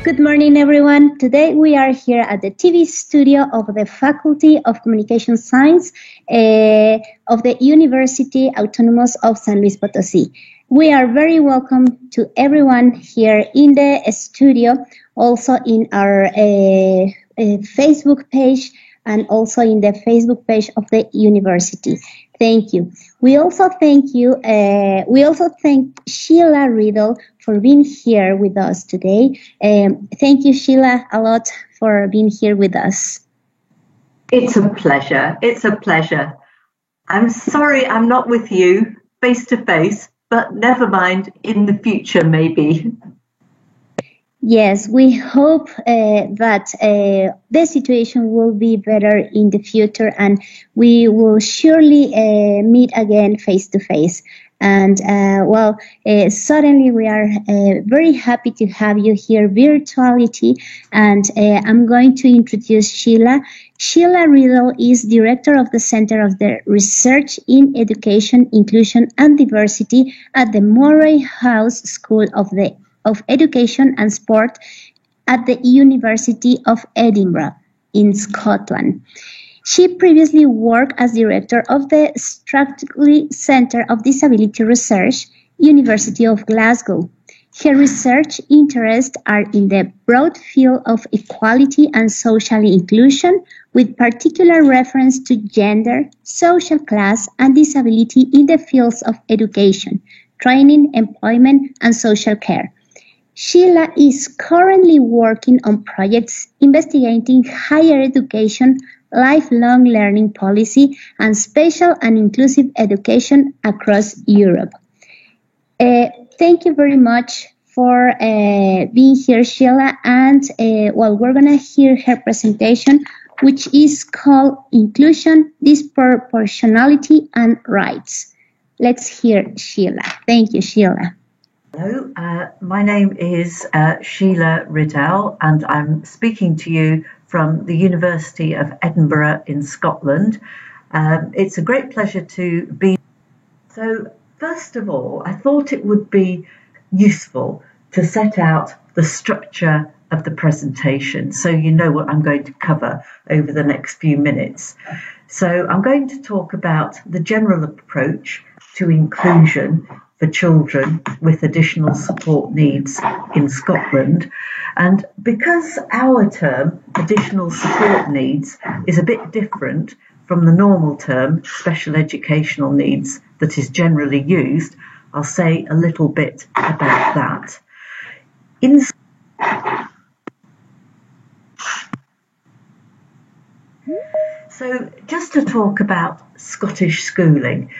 Good morning, everyone. Today we are here at the TV studio of the Faculty of Communication Science of the University Autonomous of San Luis Potosí. We are very welcome to everyone here in the studio, also in our Facebook page and also in the Facebook page of the university. Thank you. We also thank Sheila Riddle for being here with us today. Thank you, Sheila, a lot for being here with us. It's a pleasure. It's a pleasure. I'm sorry I'm not with you face to face, but never mind, in the future maybe. Yes, we hope that the situation will be better in the future, and we will surely meet again face to face. And suddenly we are very happy to have you here virtuality. And I'm going to introduce Sheila. Sheila Riddle is director of the Center of the Research in Education, Inclusion and Diversity at the Moray House School of Education and Sport at the University of Edinburgh in Scotland. She previously worked as director of the Strathclyde Centre of Disability Research, University of Glasgow. Her research interests are in the broad field of equality and social inclusion, with particular reference to gender, social class, and disability in the fields of education, training, employment, and social care. Sheila is currently working on projects investigating higher education, lifelong learning policy, and special and inclusive education across Europe. Thank you very much for being here, Sheila. And we're going to hear her presentation, which is called Inclusion, Disproportionality, and Rights. Let's hear Sheila. Thank you, Sheila. Hello, my name is Sheila Riddell, and I'm speaking to you from the University of Edinburgh in Scotland. It's a great pleasure to be. So, first of all, I thought it would be useful to set out the structure of the presentation so you know what I'm going to cover over the next few minutes. So, I'm going to talk about the general approach to inclusion for children with additional support needs in Scotland. And because our term, additional support needs, is a bit different from the normal term, special educational needs, that is generally used, I'll say a little bit about that. So just to talk about Scottish schooling,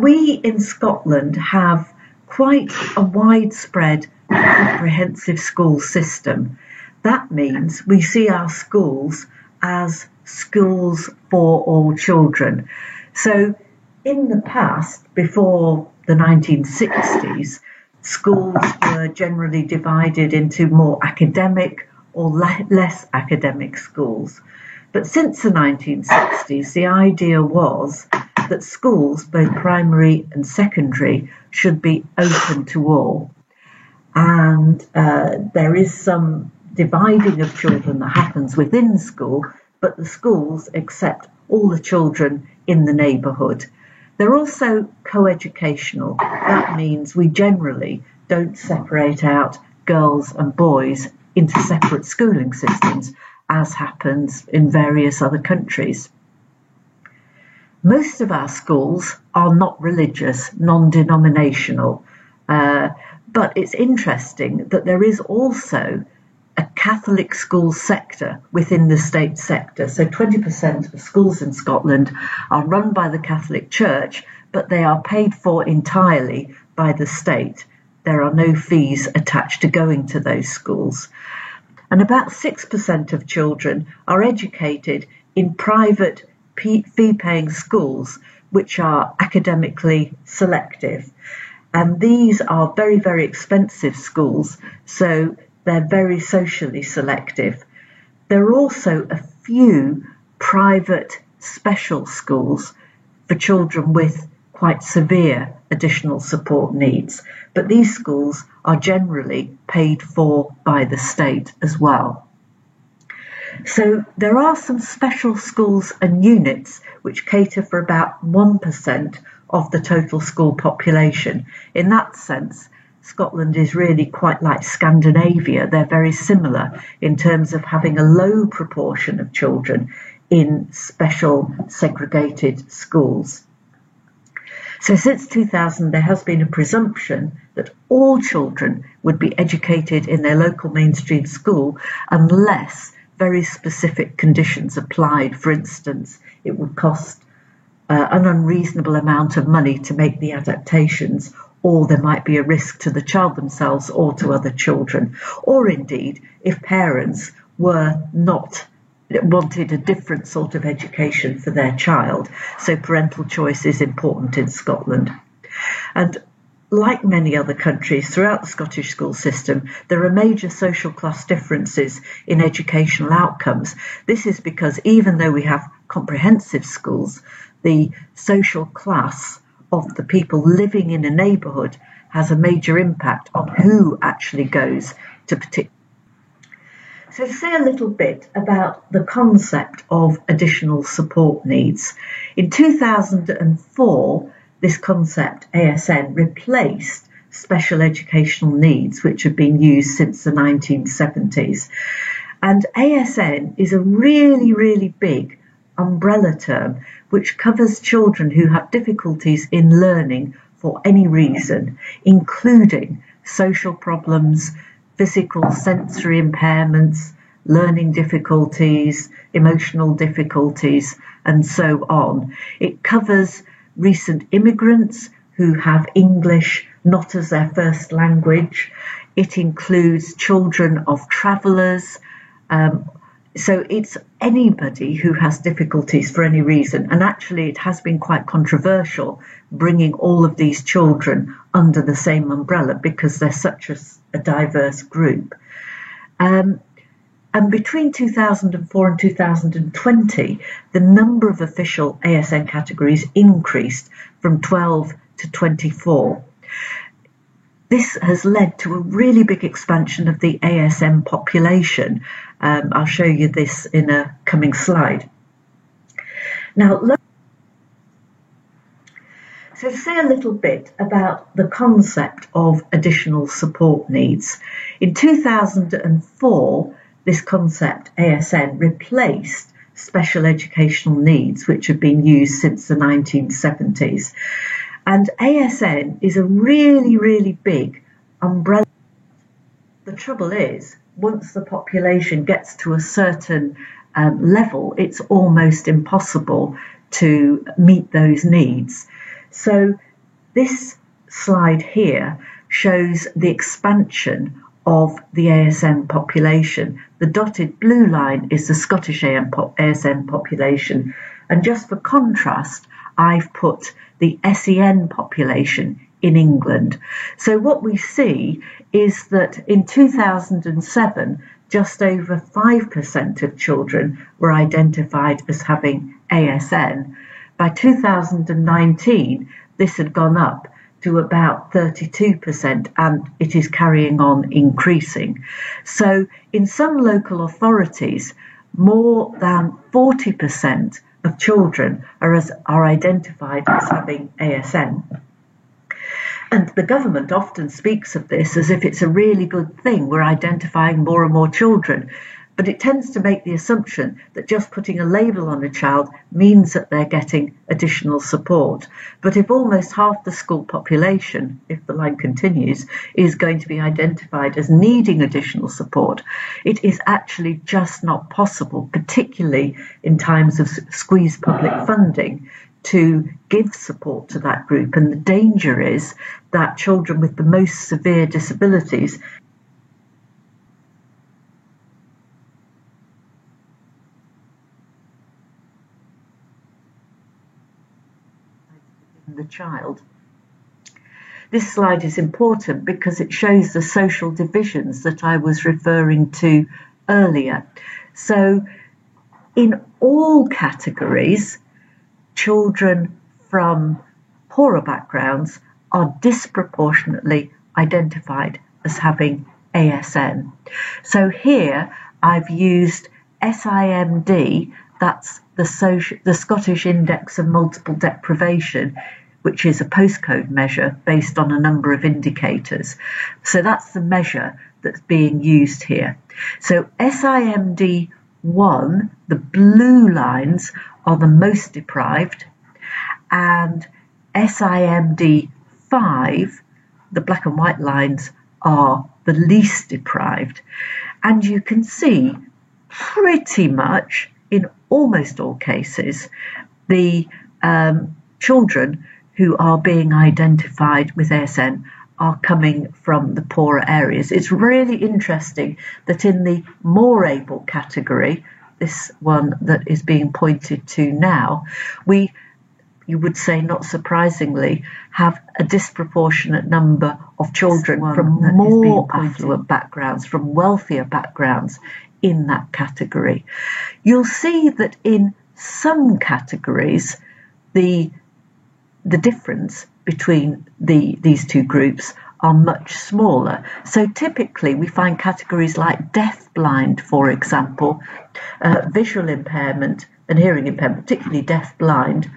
we in Scotland have quite a widespread comprehensive school system. That means we see our schools as schools for all children. So in the past, before the 1960s, schools were generally divided into more academic or less academic schools. But since the 1960s, the idea was that schools, both primary and secondary, should be open to all. And there is some dividing of children that happens within school, but the schools accept all the children in the neighbourhood. They're also co-educational. That means we generally don't separate out girls and boys into separate schooling systems, as happens in various other countries. Most of our schools are not religious, non-denominational, but it's interesting that there is also a Catholic school sector within the state sector. So 20% of schools in Scotland are run by the Catholic Church, but they are paid for entirely by the state. There are no fees attached to going to those schools. And about 6% of children are educated in private fee-paying schools, which are academically selective. And these are very, very expensive schools, so they're very socially selective. There are also a few private special schools for children with quite severe additional support needs, but these schools are generally paid for by the state as well. So there are some special schools and units which cater for about 1% of the total school population. In that sense, Scotland is really quite like Scandinavia. They're very similar in terms of having a low proportion of children in special segregated schools. So since 2000, there has been a presumption that all children would be educated in their local mainstream school unless very specific conditions applied. For instance, it would cost an unreasonable amount of money to make the adaptations, or there might be a risk to the child themselves or to other children, or indeed if parents wanted a different sort of education for their child. So parental choice is important in Scotland. And like many other countries throughout the Scottish school system, there are major social class differences in educational outcomes. This is because even though we have comprehensive schools, the social class of the people living in a neighbourhood has a major impact on who actually goes to particular. So to say a little bit about the concept of additional support needs. In 2004, this concept, ASN, replaced special educational needs, which have been used since the 1970s. And ASN is a really, really big umbrella term which covers children who have difficulties in learning for any reason, including social problems, physical sensory impairments, learning difficulties, emotional difficulties, and so on. It covers recent immigrants who have English not as their first language. It includes children of travellers. So it's anybody who has difficulties for any reason. And actually it has been quite controversial bringing all of these children under the same umbrella because they're such a diverse group. And between 2004 and 2020, the number of official ASN categories increased from 12 to 24. This has led to a really big expansion of the ASN population. I'll show you this in a coming slide. Now, so to say a little bit about the concept of additional support needs. In 2004, this concept, ASN, replaced special educational needs, which have been used since the 1970s. And ASN is a really, really big umbrella. The trouble is, once the population gets to a certain level, it's almost impossible to meet those needs. So this slide here shows the expansion of the ASN population. The dotted blue line is the Scottish ASN population. And just for contrast, I've put the SEN population in England. So what we see is that in 2007, just over 5% of children were identified as having ASN. By 2019, this had gone up to about 32%, and it is carrying on increasing. So in some local authorities, more than 40% of children are identified as having ASN. And the government often speaks of this as if it's a really good thing. We're identifying more and more children. But it tends to make the assumption that just putting a label on a child means that they're getting additional support. But if almost half the school population, if the line continues, is going to be identified as needing additional support, it is actually just not possible, particularly in times of squeezed public funding, to give support to that group. And the danger is that children with the most severe disabilities the child. This slide is important because it shows the social divisions that I was referring to earlier. So in all categories, children from poorer backgrounds are disproportionately identified as having ASN. So here I've used SIMD, that's the Scottish Index of Multiple Deprivation, which is a postcode measure based on a number of indicators. So that's the measure that's being used here. So SIMD 1, the blue lines are the most deprived, and SIMD 5, the black and white lines, are the least deprived. And you can see pretty much in almost all cases the children who are being identified with ASN are coming from the poorer areas. It's really interesting that in the more able category, this one that is being pointed to now, you would say not surprisingly, have a disproportionate number of children from more affluent backgrounds, from wealthier backgrounds in that category. You'll see that in some categories, the difference between these two groups are much smaller. So typically we find categories like deafblind, for example, visual impairment and hearing impairment, particularly deafblind,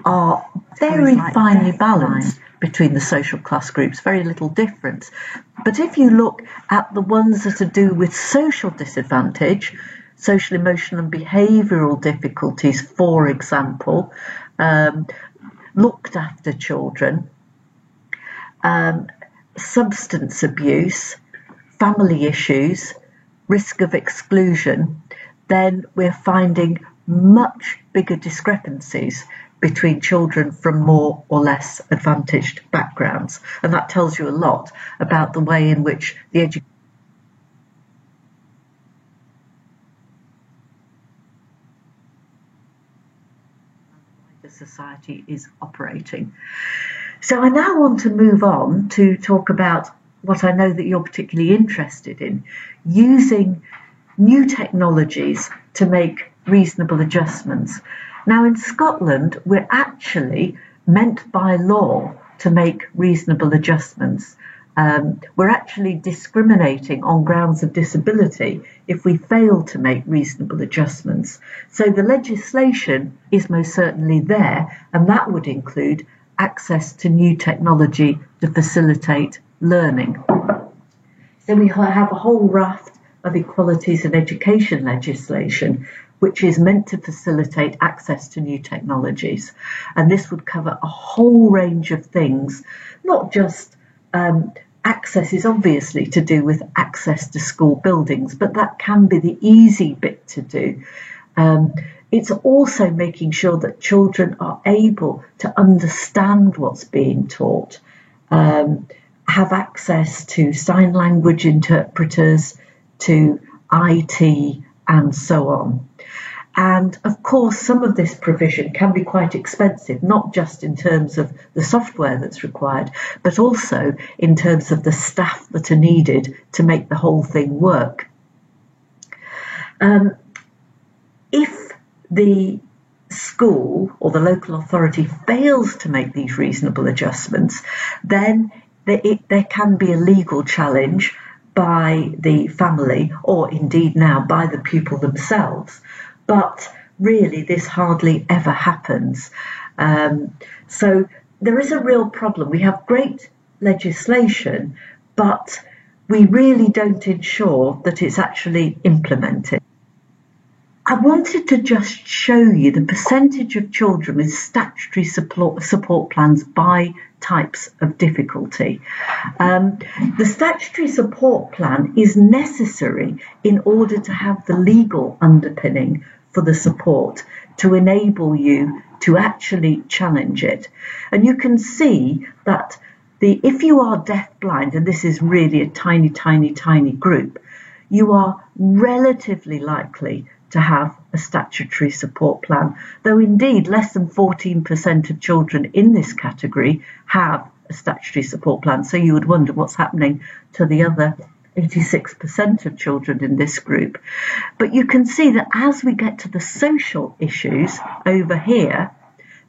are very finely balanced between the social class groups, very little difference. But if you look at the ones that are to do with social disadvantage, social, emotional and behavioural difficulties, for example, looked after children, substance abuse, family issues, risk of exclusion, then we're finding much bigger discrepancies between children from more or less advantaged backgrounds. And that tells you a lot about the way in which the society is operating. So I now want to move on to talk about what I know that you're particularly interested in, using new technologies to make reasonable adjustments. Now in Scotland, we're actually meant by law to make reasonable adjustments. We're actually discriminating on grounds of disability if we fail to make reasonable adjustments. So the legislation is most certainly there, and that would include access to new technology to facilitate learning. So we have a whole raft of equalities in education legislation which is meant to facilitate access to new technologies. And this would cover a whole range of things, not just access is obviously to do with access to school buildings, but that can be the easy bit to do. It's also making sure that children are able to understand what's being taught, have access to sign language interpreters, to IT, and so on. And of course, some of this provision can be quite expensive, not just in terms of the software that's required, but also in terms of the staff that are needed to make the whole thing work. If the school or the local authority fails to make these reasonable adjustments, then there can be a legal challenge by the family, or indeed now by the pupil themselves. But really, this hardly ever happens. So there is a real problem. We have great legislation, but we really don't ensure that it's actually implemented. I wanted to just show you the percentage of children with statutory support plans by types of difficulty. The statutory support plan is necessary in order to have the legal underpinning for the support to enable you to actually challenge it. And you can see that if you are deafblind, and this is really a tiny, tiny, tiny group, you are relatively likely to have a statutory support plan, though indeed less than 14% of children in this category have a statutory support plan. So you would wonder what's happening to the other 86% of children in this group. But you can see that as we get to the social issues over here,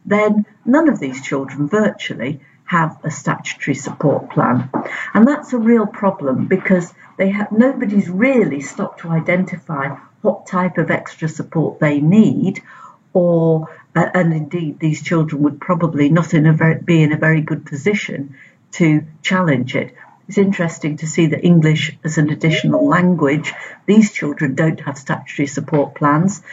then none of these children virtually have a statutory support plan. And that's a real problem because nobody's really stopped to identify what type of extra support they need, and indeed these children would probably not be in a very good position to challenge it. It's interesting to see that English as an additional language, these children don't have statutory support plans.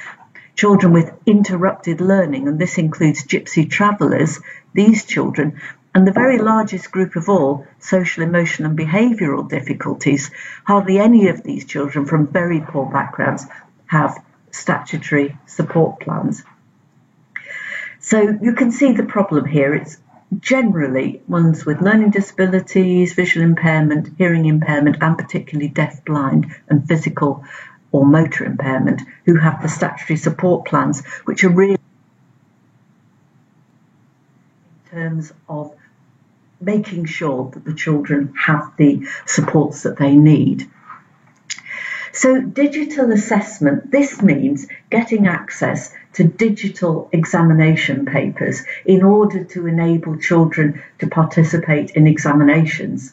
Children with interrupted learning, and this includes gypsy travellers, these children, and the very largest group of all, social, emotional and behavioural difficulties, hardly any of these children from very poor backgrounds have statutory support plans. So you can see the problem here. It's generally ones with learning disabilities, visual impairment, hearing impairment, and particularly deaf, blind and physical or motor impairment who have the statutory support plans, which are really in terms of making sure that the children have the supports that they need. So digital assessment, this means getting access to digital examination papers in order to enable children to participate in examinations.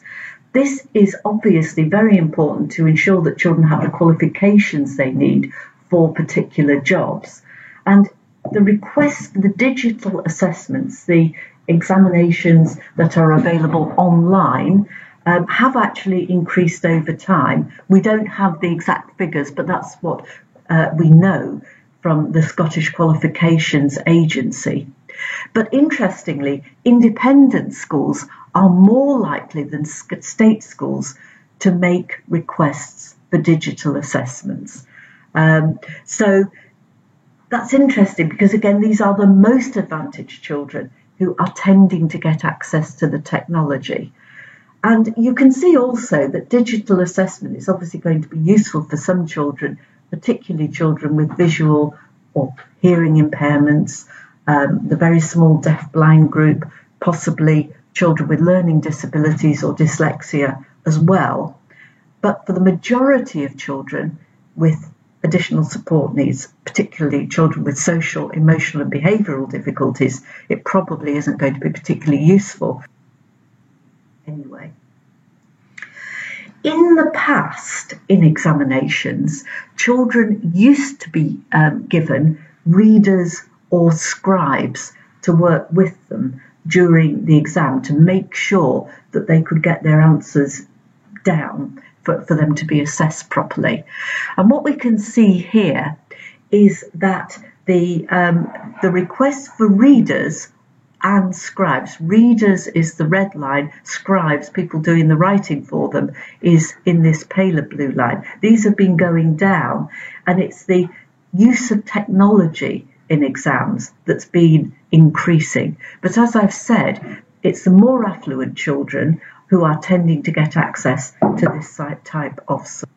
This is obviously very important to ensure that children have the qualifications they need for particular jobs. And the requests for the digital assessments, the examinations that are available online, have actually increased over time. We don't have the exact figures, but that's what we know from the Scottish Qualifications Agency. But interestingly, independent schools are more likely than state schools to make requests for digital assessments. So that's interesting because, again, these are the most advantaged children who are tending to get access to the technology. And you can see also that digital assessment is obviously going to be useful for some children, particularly children with visual or hearing impairments, the very small deaf-blind group, possibly children with learning disabilities or dyslexia as well. But for the majority of children with additional support needs, particularly children with social, emotional and behavioural difficulties, it probably isn't going to be particularly useful. Anyway, in the past, in examinations, children used to be given readers or scribes to work with them during the exam to make sure that they could get their answers down for them to be assessed properly. And what we can see here is that the request for readers and scribes. Readers is the red line, scribes, people doing the writing for them, is in this paler blue line. These have been going down, and it's the use of technology in exams that's been increasing. But as I've said, it's the more affluent children who are tending to get access to this type of support.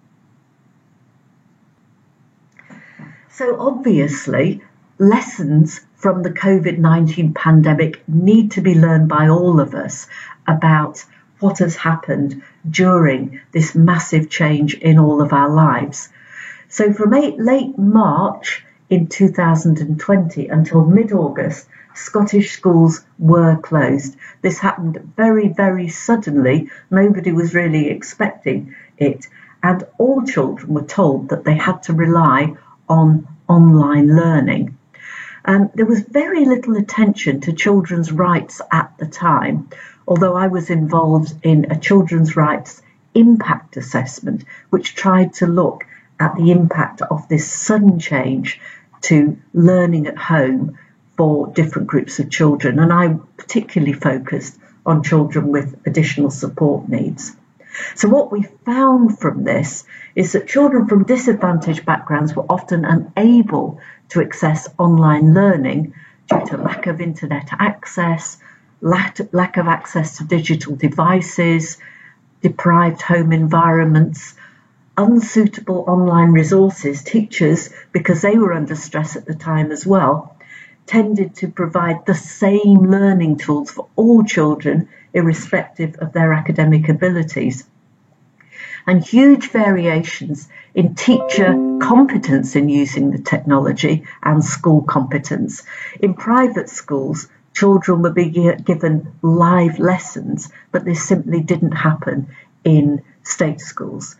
So obviously, lessons from the COVID-19 pandemic need to be learned by all of us about what has happened during this massive change in all of our lives. So from late March in 2020 until mid-August, Scottish schools were closed. This happened very, very suddenly. Nobody was really expecting it. And all children were told that they had to rely on online learning. There was very little attention to children's rights at the time, although I was involved in a children's rights impact assessment, which tried to look at the impact of this sudden change to learning at home for different groups of children. And I particularly focused on children with additional support needs. So what we found from this is that children from disadvantaged backgrounds were often unable to access online learning due to lack of internet access, lack of access to digital devices, deprived home environments, unsuitable online resources. Teachers, because they were under stress at the time as well, tended to provide the same learning tools for all children, irrespective of their academic abilities. And huge variations in teacher competence in using the technology and school competence. In private schools, children were being given live lessons, but this simply didn't happen in state schools.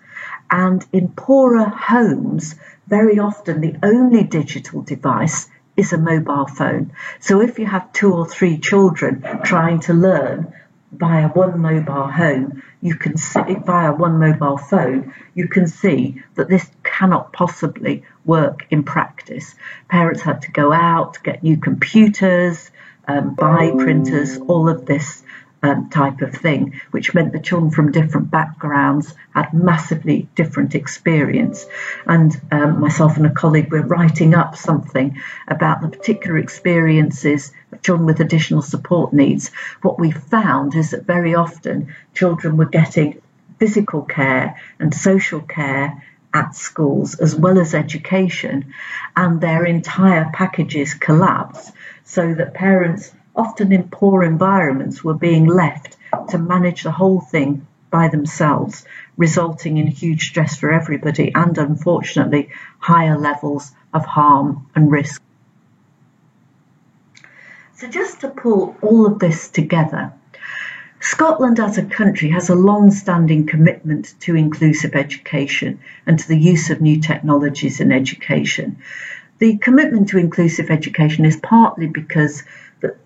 And in poorer homes, very often the only digital device is a mobile phone. So if you have 2 or 3 children trying to learn via one mobile phone, you can see that this cannot possibly work in practice. Parents had to go out, get new computers, buy printers, all of this type of thing, which meant the children from different backgrounds had massively different experience. And myself and a colleague were writing up something about the particular experiences of children with additional support needs. What we found is that very often children were getting physical care and social care at schools as well as education, and their entire packages collapsed, so that parents, often in poor environments, were being left to manage the whole thing by themselves, resulting in huge stress for everybody and, unfortunately, higher levels of harm and risk. So just to pull all of this together, Scotland as a country has a long-standing commitment to inclusive education and to the use of new technologies in education. The commitment to inclusive education is partly because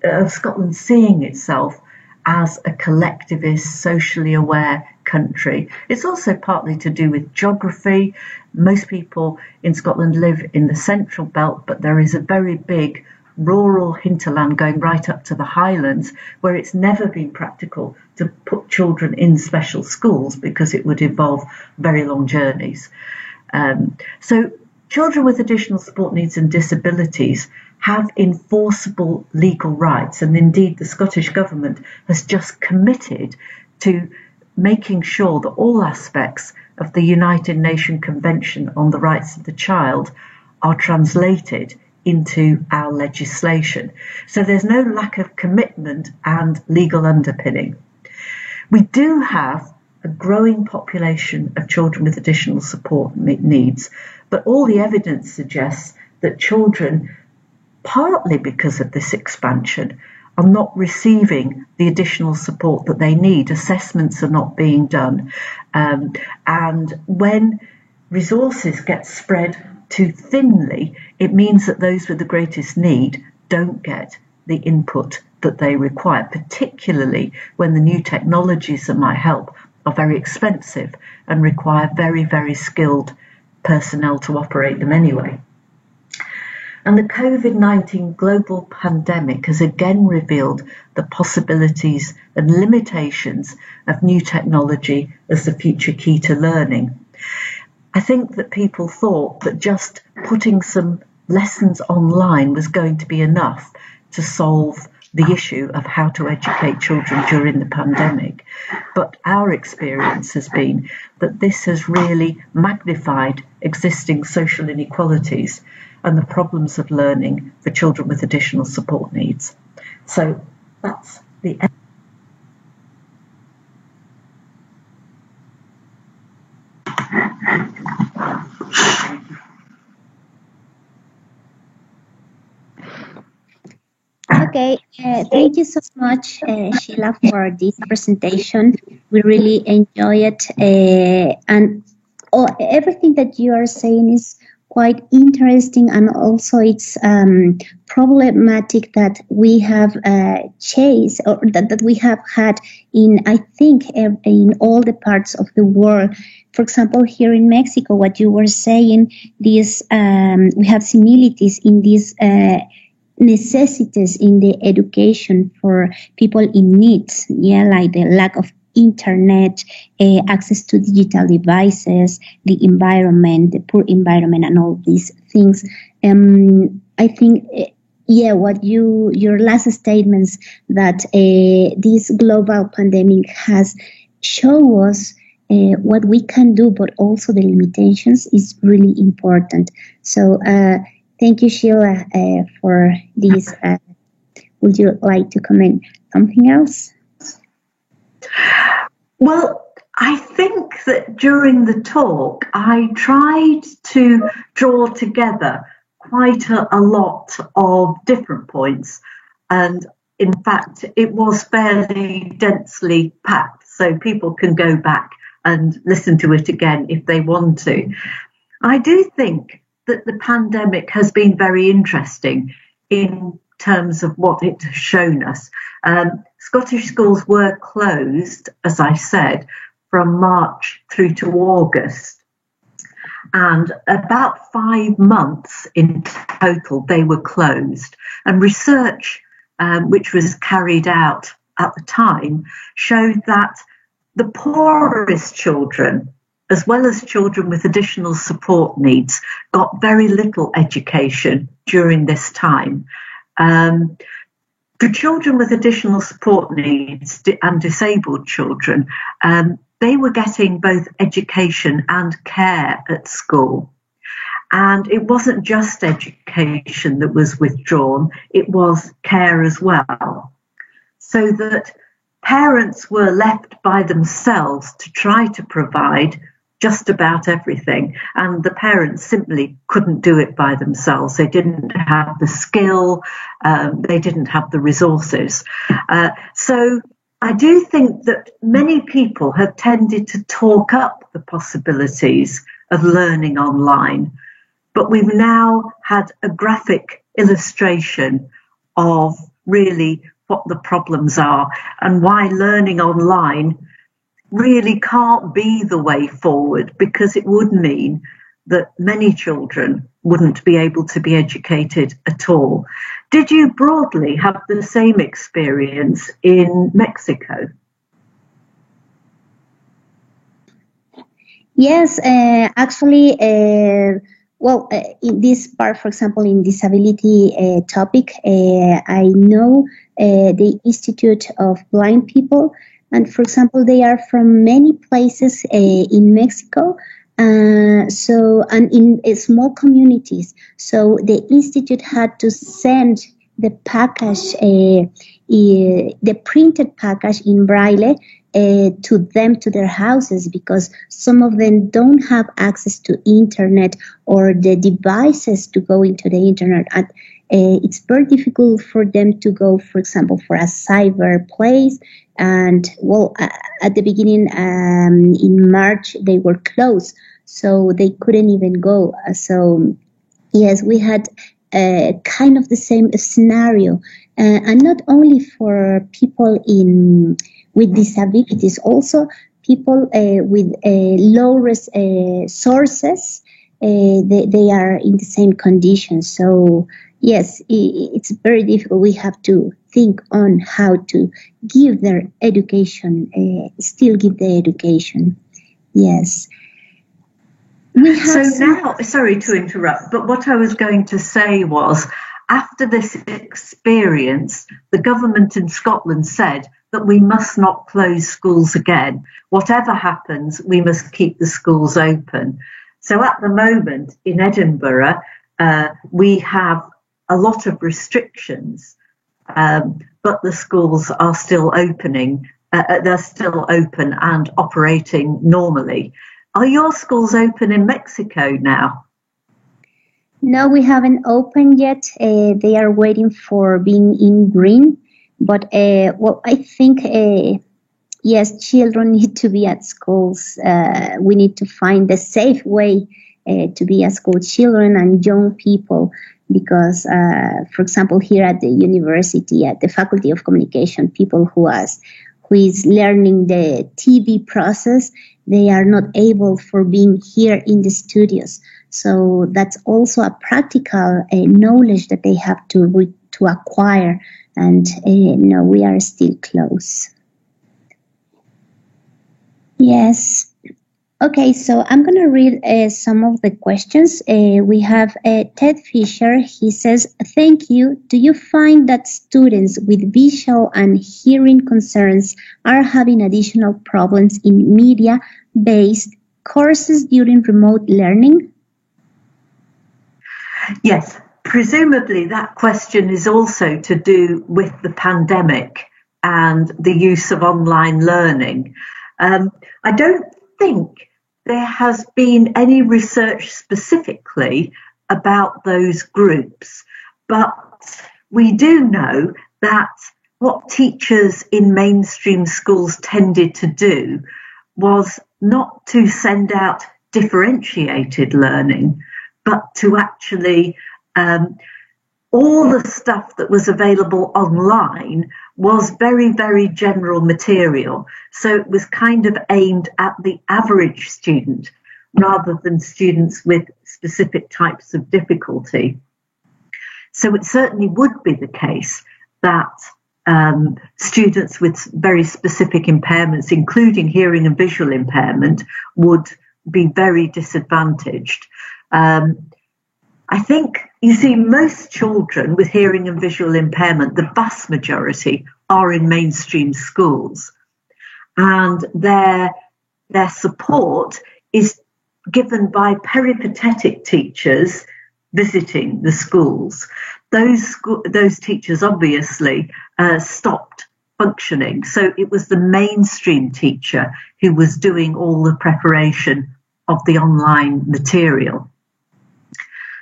of Scotland seeing itself as a collectivist, socially aware country. It's also partly to do with geography. Most people in Scotland live in the central belt, but there is a very big rural hinterland going right up to the Highlands, where it's never been practical to put children in special schools because it would involve very long journeys. So children with additional support needs and disabilities have enforceable legal rights, and indeed the Scottish Government has just committed to making sure that all aspects of the United Nations Convention on the Rights of the Child are translated into our legislation. So there's no lack of commitment and legal underpinning. We do have a growing population of children with additional support needs, but all the evidence suggests that children, partly because of this expansion, are not receiving the additional support that they need. Assessments are not being done. And when resources get spread too thinly, it means that those with the greatest need don't get the input that they require, particularly when the new technologies that might help are very expensive and require very, very skilled personnel to operate them anyway. And the COVID-19 global pandemic has again revealed the possibilities and limitations of new technology as the future key to learning. I think that people thought that just putting some lessons online was going to be enough to solve the issue of how to educate children during the pandemic. But our experience has been that this has really magnified existing social inequalities and the problems of learning for children with additional support needs. So that's the end. Okay, thank you so much, Sheila, for this presentation. We really enjoy it, and everything that you are saying is quite interesting, and also it's problematic that we have chased, or that we have had in, I think, in all the parts of the world. For example, here in Mexico, what you were saying, this we have similarities in these necessities in the education for people in needs, like the lack of internet, access to digital devices, the environment, the poor environment, and all these things. I think, what your last statements that this global pandemic has shown us what we can do, but also the limitations is really important. So thank you, Sheila, for this. Would you like to comment something else? Well, I think that during the talk, I tried to draw together quite a lot of different points. And in fact, it was fairly densely packed, so people can go back and listen to it again if they want to. I do think that the pandemic has been very interesting in terms of what it has shown us. Scottish schools were closed, as I said, from March through to August. And about 5 months in total, they were closed. And research, which was carried out at the time, showed that the poorest children, as well as children with additional support needs, got very little education during this time. For children with additional support needs and disabled children, they were getting both education and care at school. And it wasn't just education that was withdrawn, it was care as well. So that parents were left by themselves to try to provide just about everything, and the parents simply couldn't do it by themselves. They didn't have the skill, they didn't have the resources. So I do think that many people have tended to talk up the possibilities of learning online, but we've now had a graphic illustration of really what the problems are and why learning online really can't be the way forward, because it would mean that many children wouldn't be able to be educated at all. Did you broadly have the same experience in Mexico? Yes, actually, in this part, for example, in disability topic, I know the Institute of Blind People. And for example, they are from many places in Mexico, and in small communities. So the institute had to send the package, the printed package in Braille, to them, to their houses, because some of them don't have access to internet or the devices to go into the internet. And it's very difficult for them to go, for example, for a cyber place. And at the beginning, in March, they were closed, so they couldn't even go. So yes, we had kind of the same scenario, and not only for people with disabilities, also people with low resources. They are in the same conditions. So yes, it's very difficult. We have to think on how to give their education, still give the education. Yes. So now, sorry to interrupt, but what I was going to say was, after this experience, the government in Scotland said that we must not close schools again. Whatever happens, we must keep the schools open. So at the moment in Edinburgh, we have a lot of restrictions, but the schools are still opening. They're still open and operating normally. Are your schools open in Mexico now? No, we haven't opened yet. They are waiting for being in green. But I think yes, children need to be at schools. We need to find a safe way to be at school, children and young people. Because, for example, here at the university, at the Faculty of Communication, people who is learning the TV process, they are not able for being here in the studios. So that's also a practical knowledge that they have to acquire. And no, we are still close. Yes. Okay, so I'm going to read some of the questions. We have Ted Fisher. He says, thank you. Do you find that students with visual and hearing concerns are having additional problems in media-based courses during remote learning? Yes, presumably that question is also to do with the pandemic and the use of online learning. I don't think there has been any research specifically about those groups, but we do know that what teachers in mainstream schools tended to do was not to send out differentiated learning, but to actually all the stuff that was available online was very, very general material. So it was kind of aimed at the average student rather than students with specific types of difficulty. So it certainly would be the case that students with very specific impairments, including hearing and visual impairment, would be very disadvantaged. I think, you see, most children with hearing and visual impairment, the vast majority, are in mainstream schools, and their support is given by peripatetic teachers visiting the schools. Those teachers obviously stopped functioning, so it was the mainstream teacher who was doing all the preparation of the online material.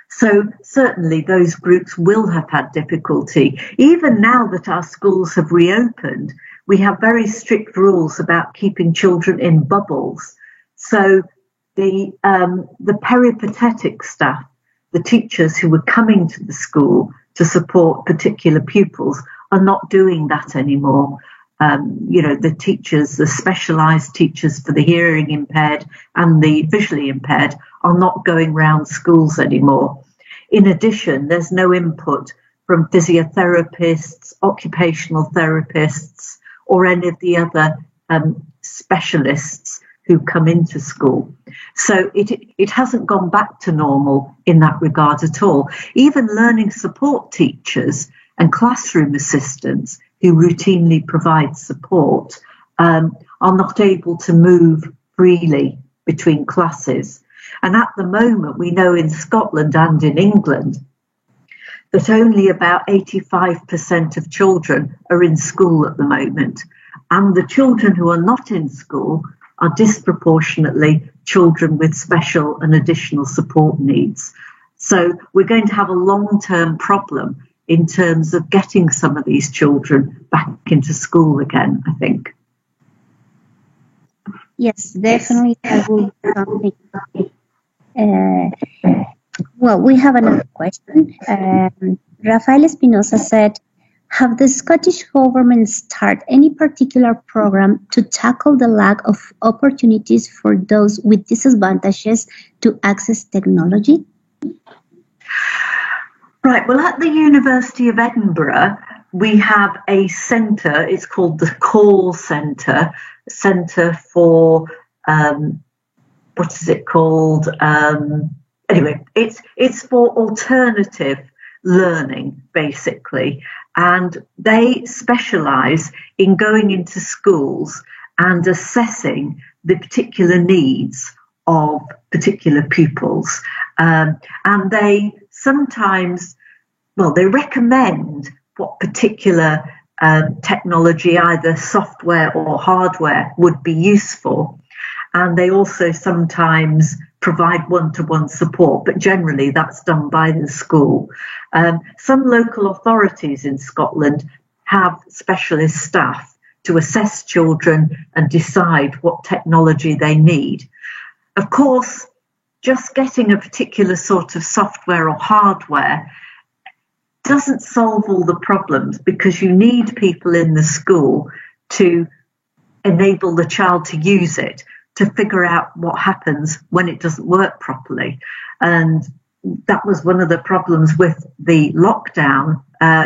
So certainly those groups will have had difficulty. Even now that our schools have reopened, we have very strict rules about keeping children in bubbles. So the peripatetic staff, the teachers who were coming to the school to support particular pupils, are not doing that anymore. The teachers, the specialised teachers for the hearing impaired and the visually impaired, are not going round schools anymore. In addition, there's no input from physiotherapists, occupational therapists, or any of the other specialists who come into school. So it hasn't gone back to normal in that regard at all. Even learning support teachers and classroom assistants who routinely provide support are not able to move freely between classes. And at the moment, we know in Scotland and in England that only about 85% of children are in school at the moment. And the children who are not in school are disproportionately children with special and additional support needs. So we're going to have a long-term problem in terms of getting some of these children back into school again, I think. Yes, definitely. That will be something. Well, we have another question. Rafael Espinosa said, have the Scottish Government started any particular program to tackle the lack of opportunities for those with disadvantages to access technology? Right, well, at the University of Edinburgh, we have a centre, it's called the Call Centre for, what is it called? Anyway, it's for alternative learning, basically. And they specialise in going into schools and assessing the particular needs of particular pupils. And they sometimes, they recommend what particular technology, either software or hardware, would be useful. And they also sometimes provide one-to-one support, but generally that's done by the school. Some local authorities in Scotland have specialist staff to assess children and decide what technology they need. Of course, just getting a particular sort of software or hardware doesn't solve all the problems, because you need people in the school to enable the child to use it, to figure out what happens when it doesn't work properly. And that was one of the problems with the lockdown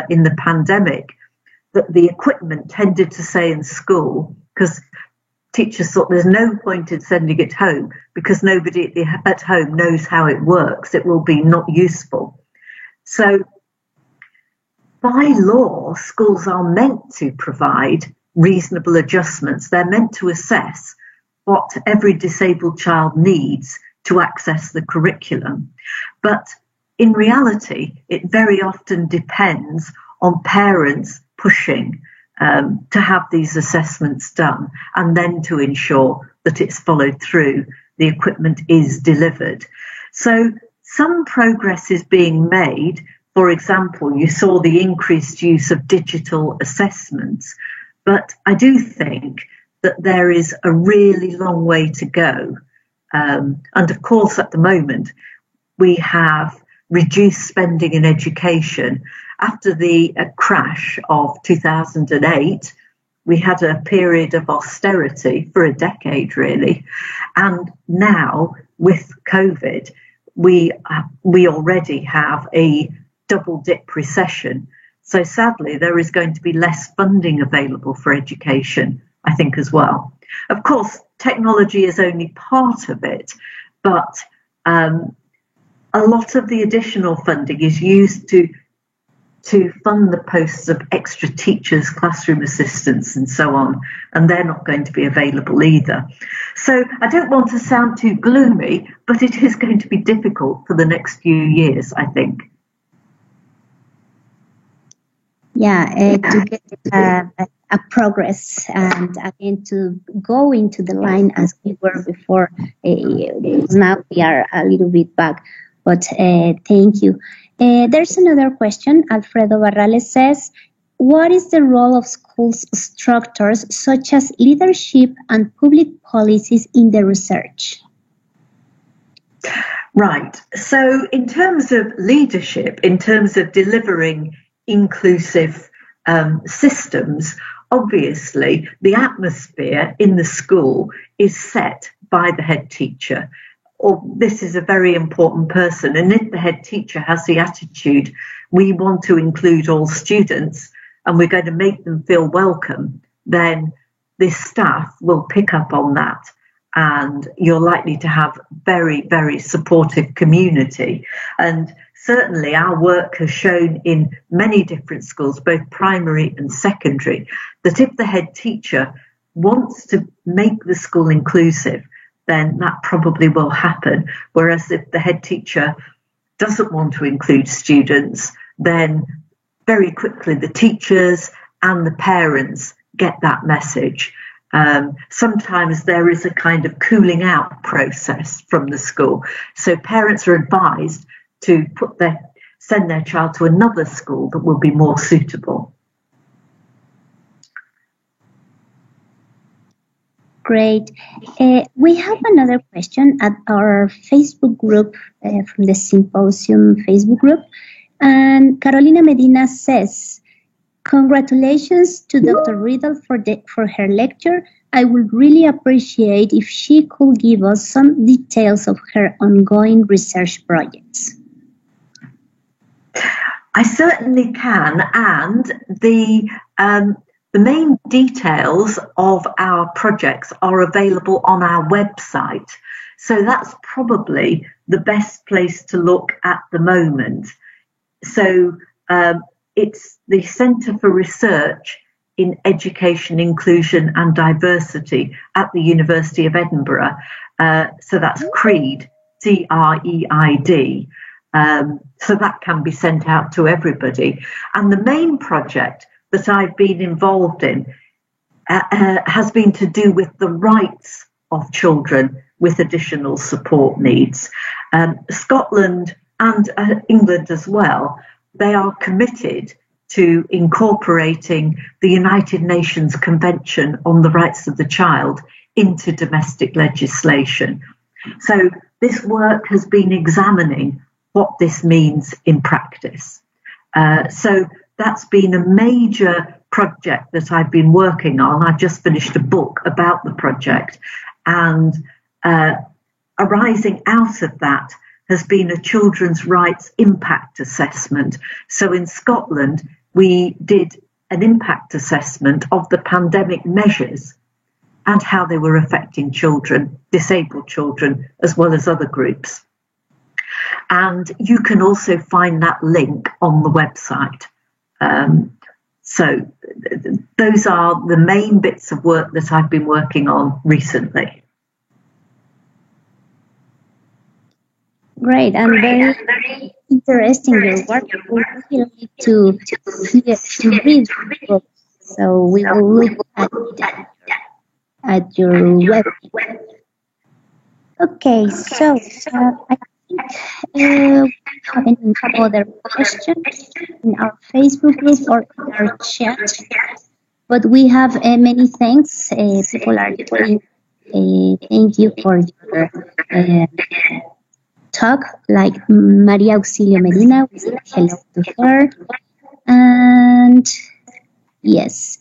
in the pandemic, that the equipment tended to stay in school because teachers thought there's no point in sending it home because nobody at home knows how it works. It will be not useful. So by law, schools are meant to provide reasonable adjustments. They're meant to assess what every disabled child needs to access the curriculum. But in reality, it very often depends on parents pushing to have these assessments done, and then to ensure that it's followed through, the equipment is delivered. So some progress is being made, for example, you saw the increased use of digital assessments, but I do think that there is a really long way to go. And of course, at the moment, we have reduced spending in education. After the crash of 2008, we had a period of austerity for a decade, really. And now, with COVID, we already have a double-dip recession. So sadly, there is going to be less funding available for education, I think, as well. Of course, technology is only part of it, but a lot of the additional funding is used to fund the posts of extra teachers, classroom assistants, and so on, and they're not going to be available either. So I don't want to sound too gloomy, but it is going to be difficult for the next few years, I think. Yeah, to get a progress and again to go into the line as we were before. Now we are a little bit back, but thank you. There's another question. Alfredo Barrales says, what is the role of schools structures such as leadership and public policies in the research? Right. So in terms of leadership, in terms of delivering inclusive systems, obviously the atmosphere in the school is set by the head teacher. Or this is a very important person, and if the head teacher has the attitude, we want to include all students and we're going to make them feel welcome, then this staff will pick up on that, and you're likely to have very, very supportive community. And certainly our work has shown in many different schools, both primary and secondary, that if the head teacher wants to make the school inclusive, then that probably will happen. Whereas if the head teacher doesn't want to include students, then very quickly the teachers and the parents get that message. Sometimes there is a kind of cooling out process from the school. So parents are advised to send their child to another school that will be more suitable. Great. We have another question at our Facebook group, from the Symposium Facebook group. And Carolina Medina says, congratulations to Dr. Riddle for her lecture. I would really appreciate if she could give us some details of her ongoing research projects. I certainly can, and the main details of our projects are available on our website. So that's probably the best place to look at the moment. So it's the Centre for Research in Education, Inclusion and Diversity at the University of Edinburgh. So that's CREED, CREID. So that can be sent out to everybody. And the main project that I've been involved in has been to do with the rights of children with additional support needs. Scotland and England as well, they are committed to incorporating the United Nations Convention on the Rights of the Child into domestic legislation. So this work has been examining what this means in practice. So that's been a major project that I've been working on. I've just finished a book about the project, and arising out of that has been a children's rights impact assessment. So in Scotland, we did an impact assessment of the pandemic measures and how they were affecting children, disabled children, as well as other groups. And you can also find that link on the website. So those are the main bits of work that I've been working on recently. Great, and very interesting your work. We will need to read the book, so we will look at your website. Okay, so I think have any other questions in our Facebook group or in our chat. But we have many thanks. People are saying thank you for your talk, like Maria Auxilio Medina, we say hello to her. And yes,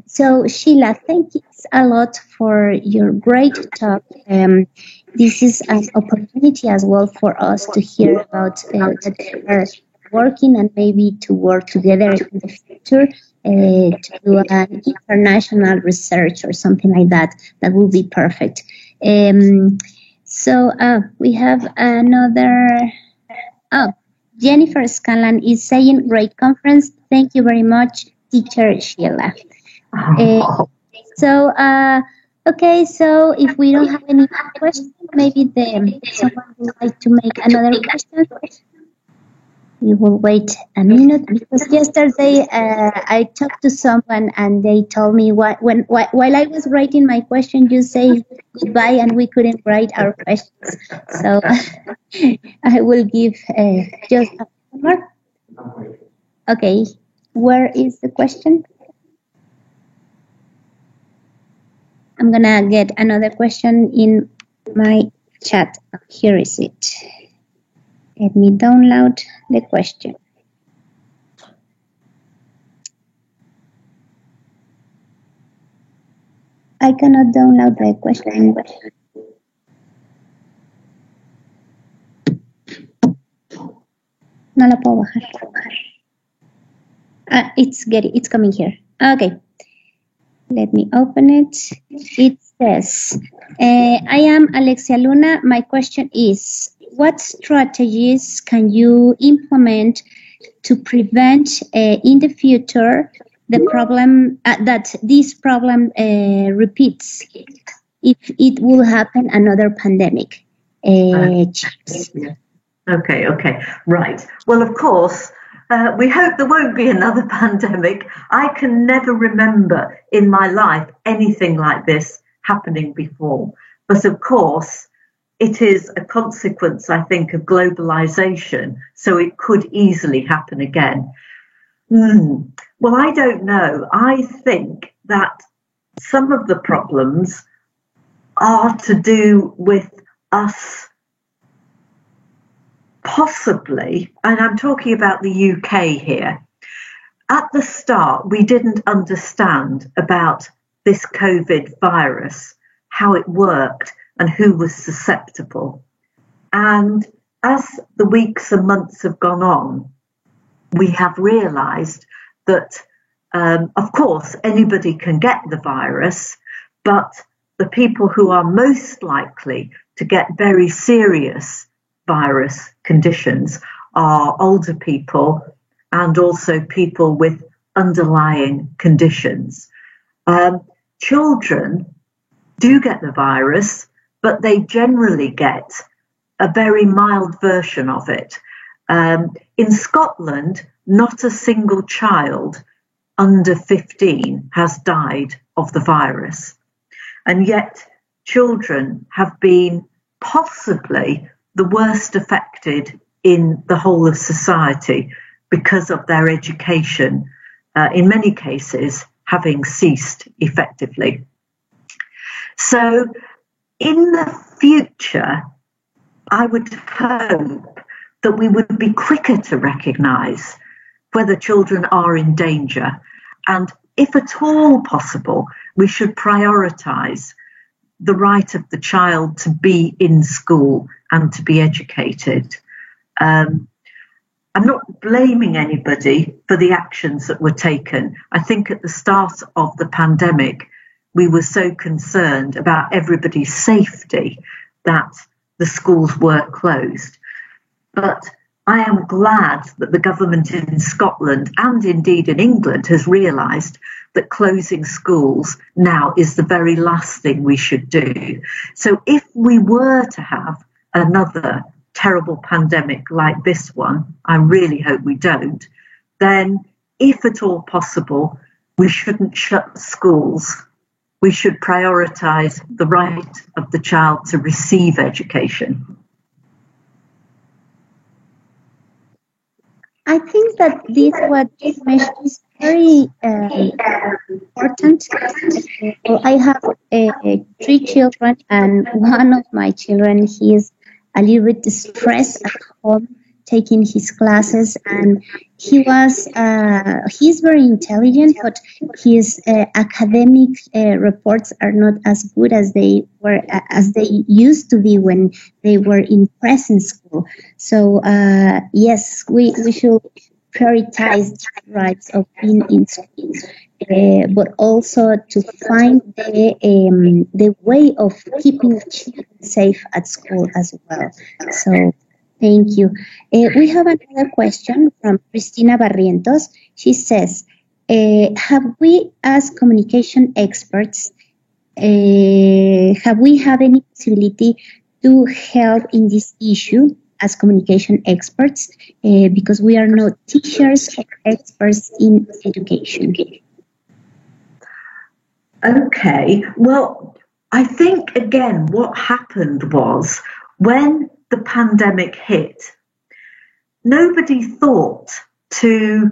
so Sheila, thank you a lot for your great talk. This is an opportunity as well for us to hear about that they are working and maybe to work together in the future to do an international research or something like that. That would be perfect. So we have another. Oh, Jennifer Scanlon is saying, great conference. Thank you very much, teacher Sheila. Okay, so if we don't have any more questions, maybe someone would like to make another question. We will wait a minute because yesterday I talked to someone and they told me while I was writing my question, you say goodbye and we couldn't write our questions. So I will give just a more. Okay, where is the question? I'm gonna get another question in my chat. Here is it. Let me download the question. I cannot download the question. No la puedo bajar. It's coming here. Okay. Let me open it. It says, I am Alexia Luna. My question is, what strategies can you implement to prevent in the future the problem that this problem repeats if it will happen another pandemic? Okay, right. Well, of course, we hope there won't be another pandemic. I can never remember in my life anything like this happening before. But of course, it is a consequence, I think, of globalization, so it could easily happen again. Well, I don't know. I think that some of the problems are to do with us possibly, and I'm talking about the UK here. At the start, we didn't understand about this COVID virus, how it worked and who was susceptible. And as the weeks and months have gone on, we have realised that, of course, anybody can get the virus, but the people who are most likely to get very serious virus conditions are older people and also people with underlying conditions. Children do get the virus, but they generally get a very mild version of it. In Scotland, not a single child under 15 has died of the virus. And yet children have been possibly the worst affected in the whole of society because of their education, in many cases having ceased effectively. So in the future, I would hope that we would be quicker to recognise whether children are in danger. And if at all possible, we should prioritise the right of the child to be in school and to be educated. I'm not blaming anybody for the actions that were taken. I think at the start of the pandemic, we were so concerned about everybody's safety that the schools were closed. But I am glad that the government in Scotland and indeed in England has realised that closing schools now is the very last thing we should do. So if we were to have another terrible pandemic like this one, I really hope we don't, then if at all possible, we shouldn't shut schools. We should prioritise the right of the child to receive education. I think that what you mentioned is very important. Well, I have three children, and one of my children, he is a little bit stressed at home taking his classes, and he's very intelligent, but his academic reports are not as good as they used to be when they were in present school. So yes, we should prioritize the rights of being in school, but also to find the way of keeping children safe at school as well. So thank you. We have another question from Cristina Barrientos. She says, have we as communication experts, have we had any possibility to help in this issue as communication experts, because we are not teachers or experts in education? Okay, well, I think again what happened was when the pandemic hit, nobody thought to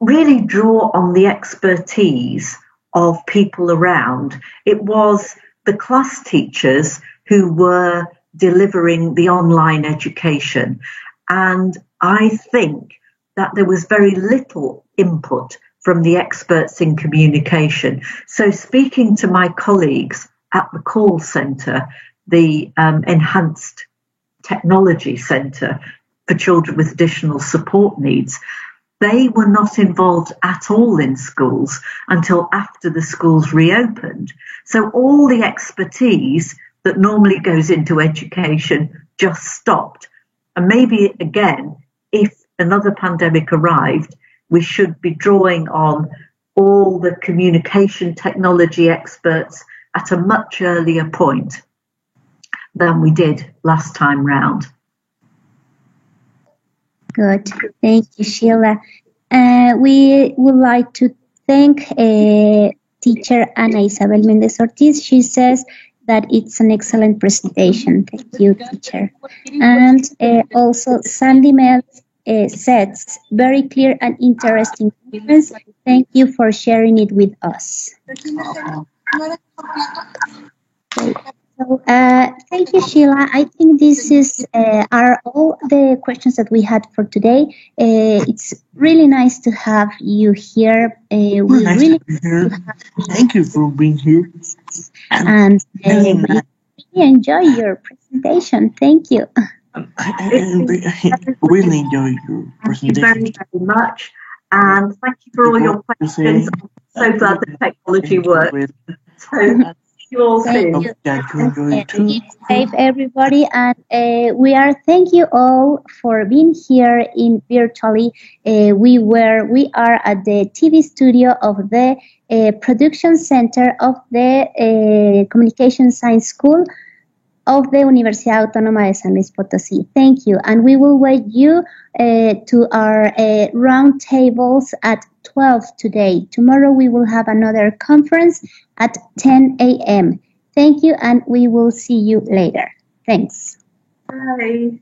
really draw on the expertise of people around. It was the class teachers who were delivering the online education. And I think that there was very little input from the experts in communication. So speaking to my colleagues at the call centre, the Enhanced Technology Centre for children with additional support needs, they were not involved at all in schools until after the schools reopened. So all the expertise that normally goes into education just stopped. And maybe again, if another pandemic arrived, we should be drawing on all the communication technology experts at a much earlier point than we did last time round. Good. Thank you, Sheila. We would like to thank teacher Ana Isabel Mendez Ortiz. She says that it's an excellent presentation. Thank you, teacher. And also Sandy Mel says, very clear and interesting comments. Thank you for sharing it with us. So, thank you, Sheila. I think this are all the questions that we had for today. It's really nice to have you here. Thank you for being here. And we enjoy your presentation. Thank you. I really enjoy your presentation. Thank you very, very much. And thank you for all your questions. I'm so glad the technology worked. So, you all thank you. Keep safe, everybody, and we thank you all for being here in virtually. We are at the TV studio of the production center of the Communication Science School of the Universidad Autónoma de San Luis Potosí. Thank you, and we will wait you to our round tables at 12 today. Tomorrow we will have another conference at 10 a.m. Thank you, and we will see you later. Thanks. Bye.